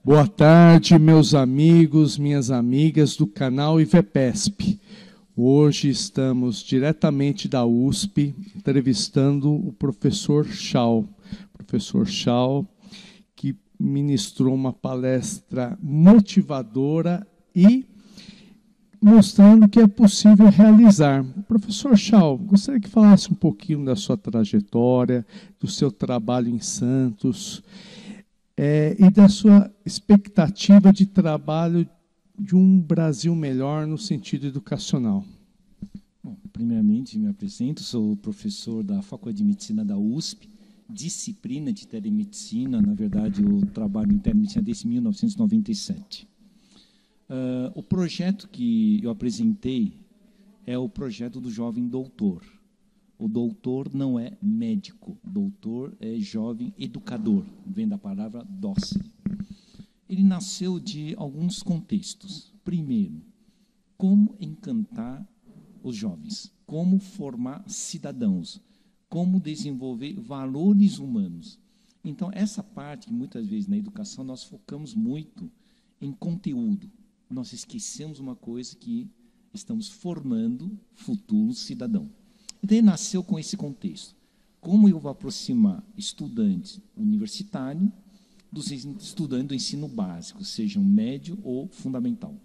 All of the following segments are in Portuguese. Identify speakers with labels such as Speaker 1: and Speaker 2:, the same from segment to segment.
Speaker 1: Boa tarde, meus amigos, minhas amigas do canal IVEPESP. Hoje estamos diretamente da USP, entrevistando o professor Chau. Professor Chau, que ministrou uma palestra motivadora e mostrando que é possível realizar. Professor Chau, gostaria que falasse um pouquinho da sua trajetória, do seu trabalho em Santos, e da sua expectativa de trabalho de um Brasil melhor no sentido educacional.
Speaker 2: Bom, primeiramente, me apresento, sou professor da Faculdade de Medicina da USP, disciplina de telemedicina. Na verdade, eu trabalho em telemedicina desde 1997. O projeto que eu apresentei é o projeto do jovem doutor. O doutor não é médico, doutor é jovem educador, vem da palavra docere. Ele nasceu de alguns contextos. Primeiro, como encantar os jovens, como formar cidadãos, como desenvolver valores humanos. Então, essa parte que muitas vezes na educação nós focamos muito em conteúdo. Nós esquecemos uma coisa, que estamos formando futuro cidadão. Então, ele nasceu com esse contexto. Como eu vou aproximar estudantes universitários dos estudantes do ensino básico, sejam médio ou fundamental.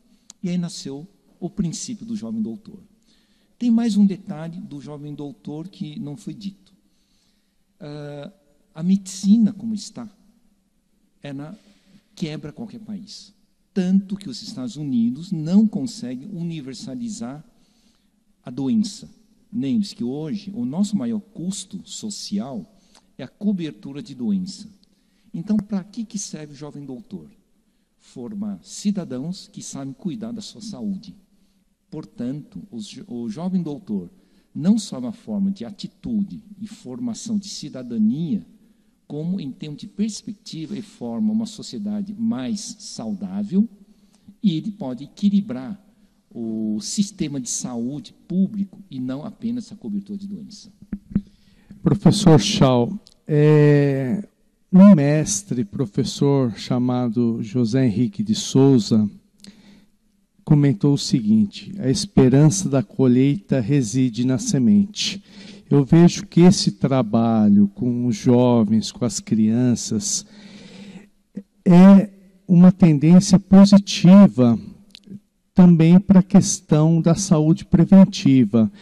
Speaker 2: E aí nasceu o princípio do jovem doutor. Tem mais um detalhe do jovem doutor que não foi dito. A medicina, como está, ela quebra qualquer país. Tanto que os Estados Unidos não conseguem universalizar a doença. Lembre-se que hoje o nosso maior custo social é a cobertura de doença. Então, para que serve o jovem doutor? Formar cidadãos que sabem cuidar da sua saúde. Portanto, o jovem doutor não só uma forma de atitude e formação de cidadania, como em termos de perspectiva, ele forma uma sociedade mais saudável e ele pode equilibrar o sistema de saúde público e não apenas a cobertura de doença.
Speaker 1: Professor Chau, um mestre, professor chamado José Henrique de Souza, comentou o seguinte: a esperança da colheita reside na semente. Eu vejo que esse trabalho com os jovens, com as crianças, é uma tendência positiva também para a questão da saúde preventiva.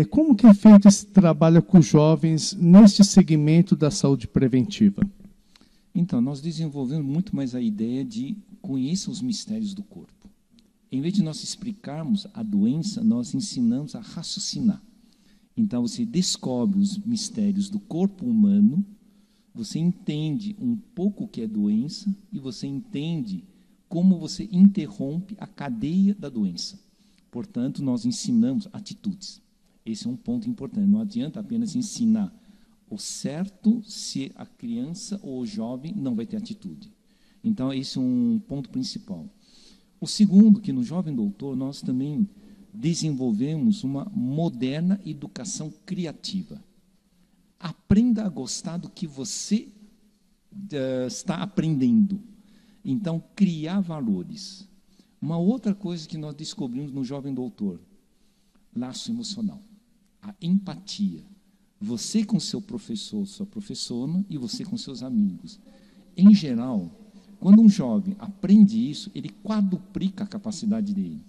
Speaker 1: Como que é feito esse trabalho com os jovens neste segmento da saúde preventiva?
Speaker 2: Então, nós desenvolvemos muito mais a ideia de conhecer os mistérios do corpo. Em vez de nós explicarmos a doença, nós ensinamos a raciocinar. Então, você descobre os mistérios do corpo humano, você entende um pouco o que é doença e você entende como você interrompe a cadeia da doença. Portanto, nós ensinamos atitudes. Esse é um ponto importante. Não adianta apenas ensinar o certo se a criança ou o jovem não vai ter atitude. Então, esse é um ponto principal. O segundo, que no Jovem Doutor nós também desenvolvemos uma moderna educação criativa. Aprenda a gostar do que você está aprendendo. Então, criar valores. Uma outra coisa que nós descobrimos no Jovem Doutor: laço emocional, a empatia. Você com seu professor, sua professora, e você com seus amigos. Em geral, quando um jovem aprende isso, ele quadruplica a capacidade dele.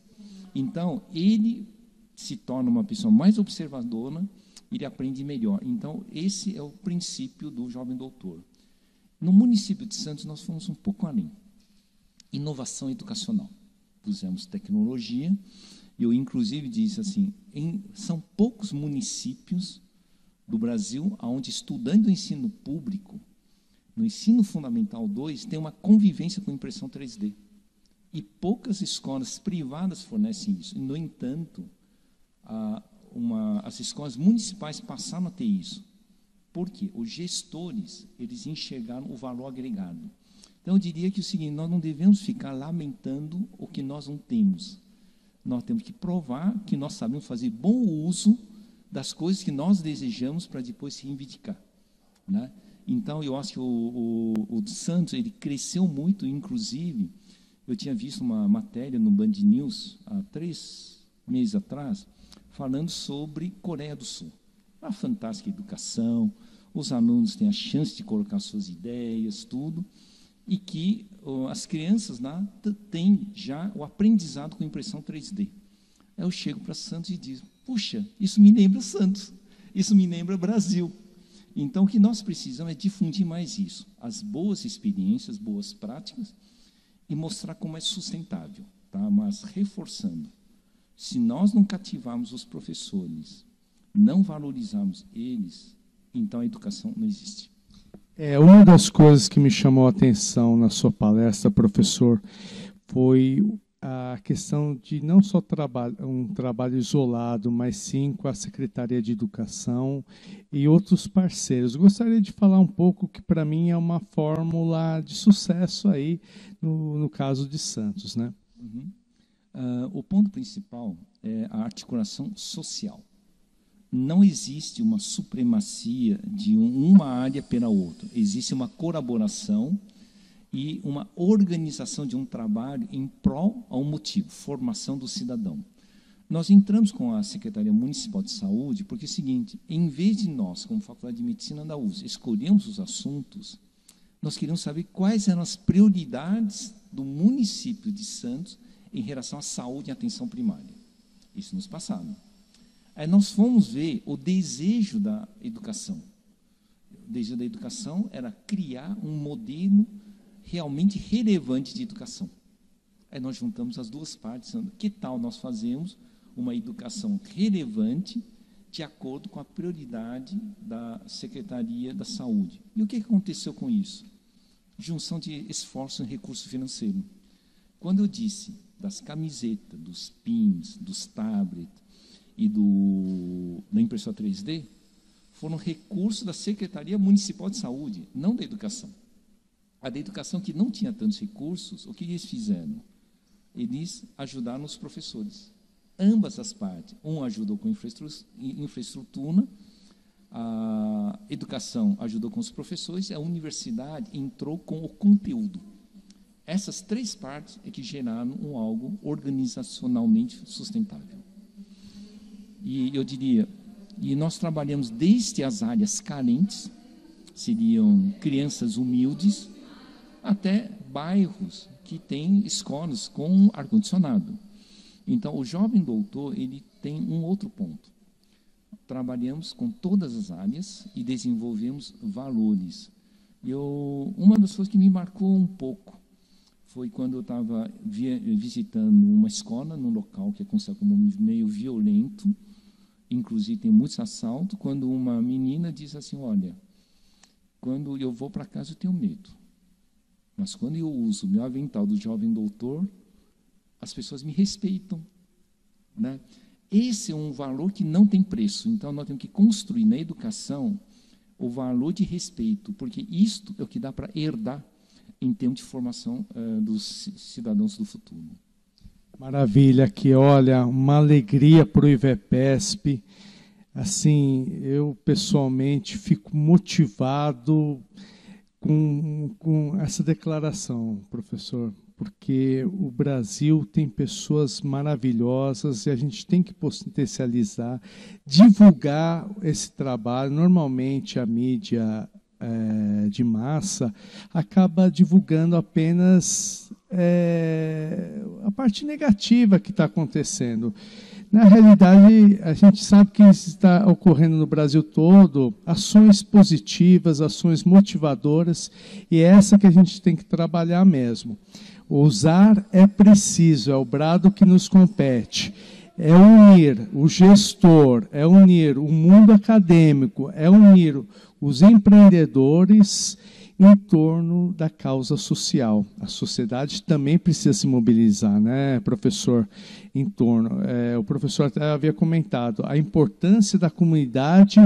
Speaker 2: Então, ele se torna uma pessoa mais observadora, ele aprende melhor. Então, esse é o princípio do Jovem Doutor. No município de Santos, nós fomos um pouco além. Inovação educacional. Pusemos tecnologia. Eu, inclusive, disse assim, são poucos municípios do Brasil onde estudante do ensino público, no ensino fundamental 2, tem uma convivência com impressão 3D. E poucas escolas privadas fornecem isso. No entanto, as escolas municipais passaram a ter isso. Por quê? Os gestores, eles enxergaram o valor agregado. Então, eu diria que é o seguinte: nós não devemos ficar lamentando o que nós não temos. Nós temos que provar que nós sabemos fazer bom uso das coisas que nós desejamos para depois se reivindicar, né? Então, eu acho que o Santos ele cresceu muito, inclusive, eu tinha visto uma matéria no Band News, há 3 meses atrás, falando sobre Coreia do Sul. Uma fantástica educação, os alunos têm a chance de colocar suas ideias, tudo, e que as crianças lá têm já o aprendizado com impressão 3D. Aí eu chego para Santos e digo, puxa, isso me lembra Santos, isso me lembra Brasil. Então, o que nós precisamos é difundir mais isso, as boas experiências, boas práticas, e mostrar como é sustentável, tá? Mas reforçando, se nós não cativarmos os professores, não valorizarmos eles, então a educação não existe.
Speaker 1: Uma das coisas que me chamou a atenção na sua palestra, professor, foi a questão de não só um trabalho isolado, mas sim com a Secretaria de Educação e outros parceiros. Gostaria de falar um pouco que, para mim, é uma fórmula de sucesso aí no caso de Santos, né?
Speaker 2: Uhum. O ponto principal é a articulação social. Não existe uma supremacia de uma área pela outra. Existe uma colaboração e uma organização de um trabalho em prol a um motivo, formação do cidadão. Nós entramos com a Secretaria Municipal de Saúde porque é o seguinte, em vez de nós, como Faculdade de Medicina da USP, escolhermos os assuntos, nós queríamos saber quais eram as prioridades do município de Santos em relação à saúde e atenção primária. Isso nos passado. Aí nós fomos ver o desejo da educação. O desejo da educação era criar um modelo realmente relevante de educação. Aí nós juntamos as duas partes, que tal nós fazemos uma educação relevante de acordo com a prioridade da Secretaria da Saúde. E o que aconteceu com isso? Junção de esforço e recurso financeiro. Quando eu disse das camisetas, dos pins, dos tablets e da impressora 3D, foram recursos da Secretaria Municipal de Saúde, não da educação. A da educação, que não tinha tantos recursos, o que eles fizeram? Eles ajudaram os professores. Ambas as partes. Um ajudou com infraestrutura, a educação ajudou com os professores, e a universidade entrou com o conteúdo. Essas 3 partes é que geraram algo organizacionalmente sustentável. E eu diria, e nós trabalhamos desde as áreas carentes, seriam crianças humildes, até bairros que têm escolas com ar-condicionado. Então, o jovem doutor, ele tem um outro ponto. Trabalhamos com todas as áreas e desenvolvemos valores. Uma das coisas que me marcou um pouco foi quando eu estava visitando uma escola, num local que é considerado como meio violento, inclusive tem muitos assaltos, quando uma menina diz assim, olha, quando eu vou para casa eu tenho medo, mas quando eu uso o meu avental do jovem doutor, as pessoas me respeitam, né? Esse é um valor que não tem preço, então nós temos que construir na educação o valor de respeito, porque isto é o que dá para herdar em termos de formação dos cidadãos do futuro.
Speaker 1: Maravilha, que olha, uma alegria para o IVEPESP. Assim, eu pessoalmente fico motivado com essa declaração, professor, porque o Brasil tem pessoas maravilhosas e a gente tem que potencializar, divulgar esse trabalho. Normalmente a mídia de massa acaba divulgando apenas a parte negativa que está acontecendo. Na realidade, a gente sabe que está ocorrendo no Brasil todo ações positivas, ações motivadoras, e é essa que a gente tem que trabalhar mesmo. Ousar é preciso, é o brado que nos compete. É unir o gestor, é unir o mundo acadêmico, é unir os empreendedores em torno da causa social. A sociedade também precisa se mobilizar, né, professor? Em torno. O professor até havia comentado a importância da comunidade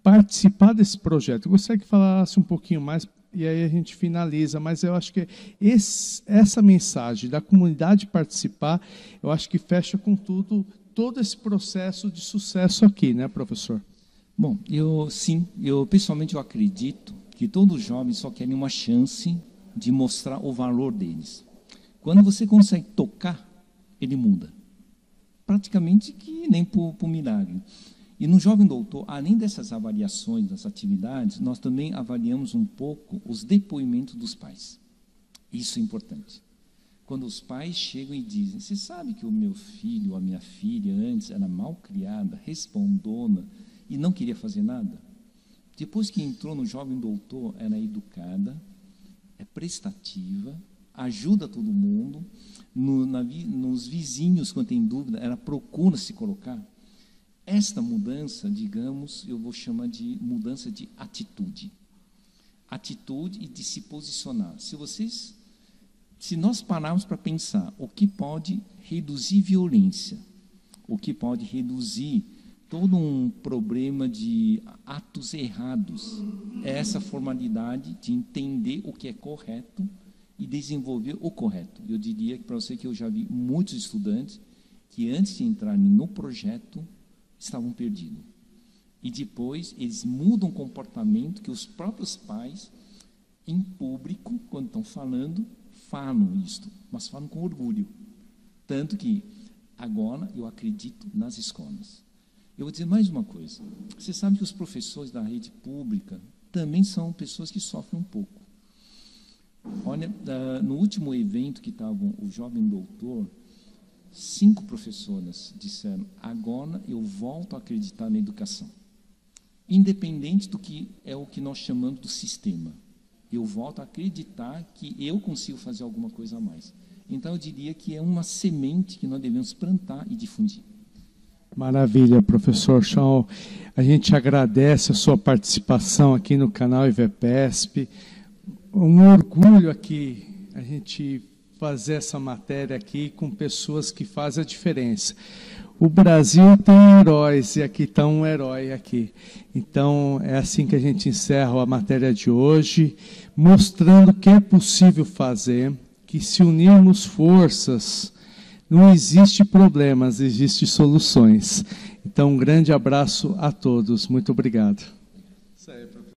Speaker 1: participar desse projeto. Eu gostaria que falasse um pouquinho mais, e aí a gente finaliza, mas eu acho que essa mensagem da comunidade participar, eu acho que fecha com todo esse processo de sucesso aqui, né, professor?
Speaker 2: Bom, eu pessoalmente eu acredito que todos os jovens só querem uma chance de mostrar o valor deles. Quando você consegue tocar, ele muda. Praticamente que nem por milagre. E no Jovem Doutor, além dessas avaliações das atividades, nós também avaliamos um pouco os depoimentos dos pais. Isso é importante. Quando os pais chegam e dizem, você sabe que o meu filho ou a minha filha antes era mal criada, respondona e não queria fazer nada? Depois que entrou no Jovem Doutor, ela é educada, é prestativa, ajuda todo mundo, nos vizinhos, quando tem dúvida, ela procura se colocar. Esta mudança, digamos, eu vou chamar de mudança de atitude. Atitude e de se posicionar. Se nós pararmos para pensar o que pode reduzir violência, o que pode reduzir todo um problema de atos errados, é essa formalidade de entender o que é correto e desenvolver o correto. Eu diria que para você que eu já vi muitos estudantes que antes de entrarem no projeto estavam perdidos. E depois eles mudam o comportamento que os próprios pais, em público, quando estão falando isto, mas falam com orgulho. Tanto que agora eu acredito nas escolas. Eu vou dizer mais uma coisa. Você sabe que os professores da rede pública também são pessoas que sofrem um pouco. Olha, no último evento que estava o Jovem Doutor, 5 professoras disseram, agora eu volto a acreditar na educação. Independente do que é o que nós chamamos do sistema. Eu volto a acreditar que eu consigo fazer alguma coisa a mais. Então, eu diria que é uma semente que nós devemos plantar e difundir.
Speaker 1: Maravilha, professor Shaw. A gente agradece a sua participação aqui no canal IVEPESP. Um orgulho aqui, a gente fazer essa matéria aqui com pessoas que fazem a diferença. O Brasil tem heróis e aqui está um herói aqui. Então, é assim que a gente encerra a matéria de hoje, mostrando que é possível fazer, que se unirmos forças, não existe problemas, existe soluções. Então, um grande abraço a todos. Muito obrigado. Isso aí,